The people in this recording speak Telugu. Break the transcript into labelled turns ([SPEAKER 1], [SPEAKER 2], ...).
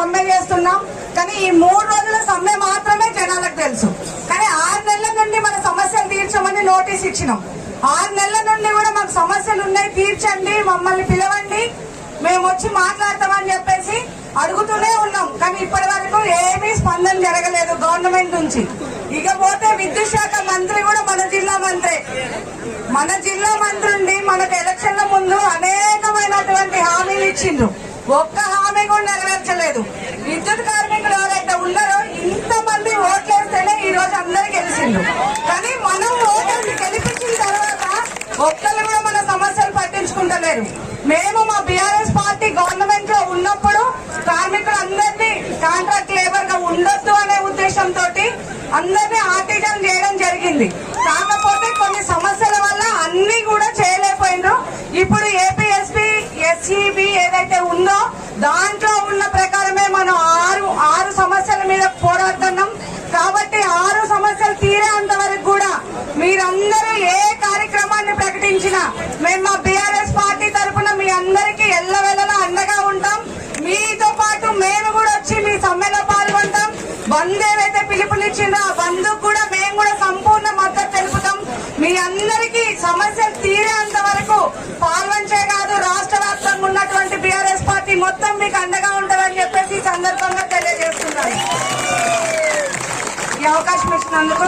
[SPEAKER 1] సమ్మె చేస్తున్నాం. కానీ ఈ 3 రోజుల సమ్మె మాత్రమే జనాలకు తెలుసు. కానీ 6 నెలల నుండి మన సమస్యలు తీర్చమని నోటీస్ ఇచ్చినాం. 6 నెలల నుండి కూడా మాకు సమస్యలు ఉన్నాయి, తీర్చండి, మమ్మల్ని పిలవండి, మేము వచ్చి మాట్లాడతామని చెప్పేసి అడుగుతూనే ఉన్నాం. కానీ ఇప్పటి వరకు ఏమీ స్పందన జరగలేదు గవర్నమెంట్ నుంచి. ఇకపోతే విద్యుత్ శాఖ మంత్రి కూడా మన జిల్లా మంత్రి. మన జిల్లా మంత్రి ఉండి మనకు ఎలక్షన్ల ముందు అనేకమైనటువంటి హామీలు ఇచ్చిండ్రు. ఒక్క హామీ కూడా నెరవేర్చలేదు. విద్యుత్ కార్మికులు ఎవరైతే ఉన్నారో ఇంతమంది ఓట్లేస్తేనే ఈ రోజు అందరూ గెలిచిండ్రు. కానీ మనం ఓటర్ని గెలిపించిన తర్వాత ఒక్కరు కూడా మన సమస్యలు పట్టించుకుంటలేరు. మేము మా బీఆర్ఎస్ పార్టీ గవర్నమెంట్ లో ఉన్నప్పుడు కార్మికులందరినీ కాంట్రాక్ట్ లేబర్ గా ఉండొద్దు అనే ఉద్దేశంతో అందరినీ ఆర్టిజన్ చేయడం జరిగింది. కాకపోతే కొన్ని సమస్యల వల్ల అన్ని కూడా చేయలేకపోయినారు. ఇప్పుడు ఏపీఎస్పీ ఎస్ఈబి ఏదైతే ఉందో దాంట్లో ఉన్న ప్రకారమే మనం ఆరు సమస్యల మీద పోరాడుతున్నాం. కాబట్టి 6 సమస్యలు తీరేంత వరకు కూడా మీరందరూ ఏ కార్యక్రమాన్ని ప్రకటించినా మేము మా బీఆర్ఎస్ పార్టీ తరఫున మీ అందరికీ ఎల్లవెల్లలా అండగా ఉంటాం. మీతో పాటు మేము కూడా వచ్చి మీ సమ్మెలో పాల్గొంటాం. బంద్ ఏవైతే పిలుపునిచ్చిందో ఆ బంద్కు కూడా మేము కూడా సంపూర్ణ మద్దతు తెలుపుతాం. మీ అందరికీ సమస్యలు తీరేంత వరకు పాల్గొంచే కాదు, రాష్ట్ర వ్యాప్తంగా ఉన్నటువంటి బీఆర్ఎస్ పార్టీ మొత్తం మీకు అండగా ఉంటుందని చెప్పేసి ఈ సందర్భంగా తెలియజేస్తున్నాను. ఈ అవకాశం ఇచ్చినందుకు